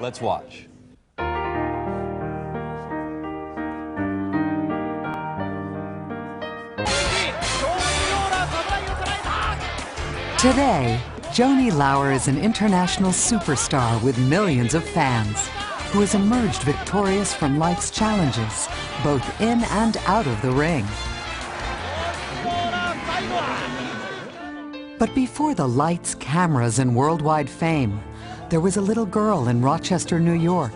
Let's watch. Today, Joanie Laurer is an international superstar with millions of fans, who has emerged victorious from life's challenges, both in and out of the ring. But before the lights, cameras, and worldwide fame, there was a little girl in Rochester, New York,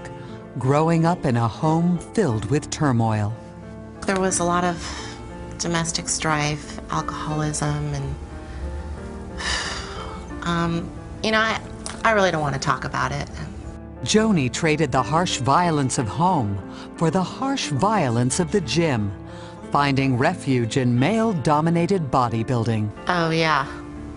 growing up in a home filled with turmoil. There was a lot of domestic strife, alcoholism, and I really don't want to talk about it. Joanie traded the harsh violence of home for the harsh violence of the gym, finding refuge in male-dominated bodybuilding. Oh yeah,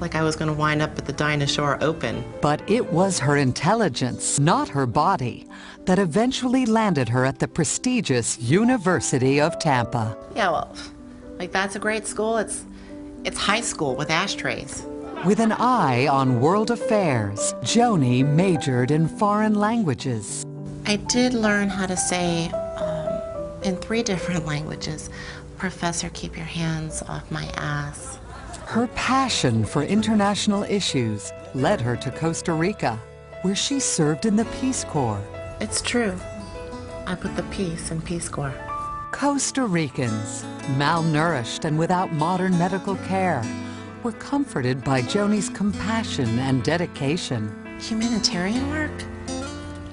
like I was going to wind up at the Dinosaur Open. But it was her intelligence, not her body, that eventually landed her at the prestigious University of Tampa. Yeah, well, like that's a great school. It's high school with ashtrays. With an eye on world affairs, Joanie majored in foreign languages. I did learn how to say, in 3 different languages, "Professor, keep your hands off my ass." Her passion for international issues led her to Costa Rica, where she served in the Peace Corps. It's true. I put the peace in Peace Corps. Costa Ricans, malnourished and without modern medical care, were comforted by Joanie's compassion and dedication. Humanitarian work?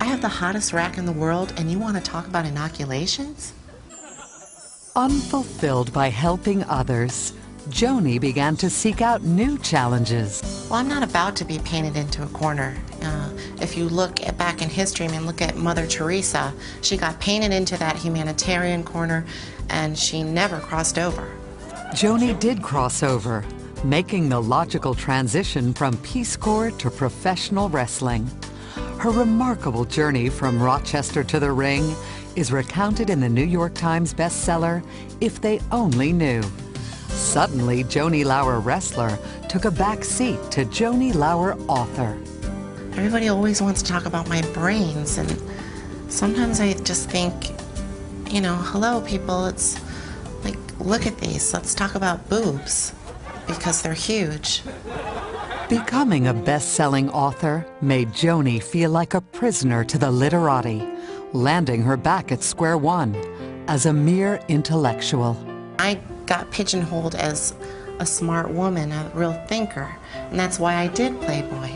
I have the hottest rack in the world, and you want to talk about inoculations? Unfulfilled by helping others, Joanie began to seek out new challenges. Well, I'm not about to be painted into a corner. If you look back in history, look at Mother Teresa. She got painted into that humanitarian corner, and she never crossed over. Joanie did cross over, making the logical transition from Peace Corps to professional wrestling. Her remarkable journey from Rochester to the ring is recounted in the New York Times bestseller, If They Only Knew. Suddenly, Joanie Laurer wrestler took a back seat to Joanie Laurer author. Everybody always wants to talk about my brains, and sometimes I just think, hello people, it's like, look at these, let's talk about boobs. Because they're huge. Becoming a best-selling author made Joanie feel like a prisoner to the literati, landing her back at square one as a mere intellectual. I got pigeonholed as a smart woman, a real thinker, and that's why I did Playboy,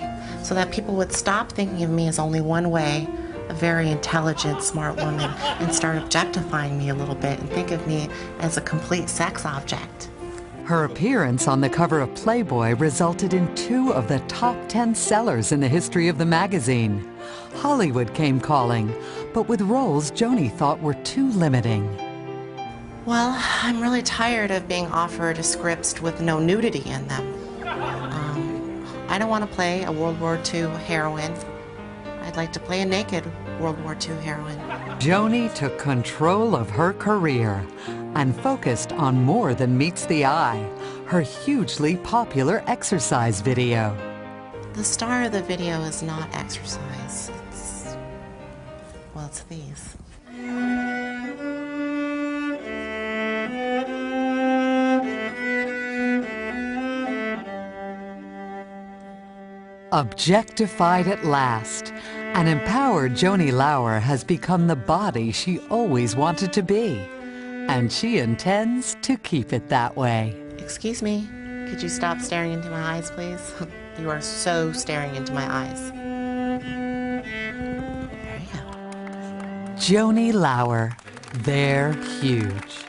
so that people would stop thinking of me as only one way, a very intelligent, smart woman, and start objectifying me a little bit and think of me as a complete sex object. Her appearance on the cover of Playboy resulted in 2 of the top 10 sellers in the history of the magazine. Hollywood came calling, but with roles Joanie thought were too limiting. Well, I'm really tired of being offered scripts with no nudity in them. I don't want to play a World War II heroine. I'd like to play a naked World War II heroine. Joanie took control of her career and focused on more than meets the eye, her hugely popular exercise video. The star of the video is not exercise. It's these. Objectified at last, an empowered Joanie Laurer has become the body she always wanted to be, and she intends to keep it that way. Excuse me, could you stop staring into my eyes, please? You are so staring into my eyes. There you go. Joanie Laurer, they're huge.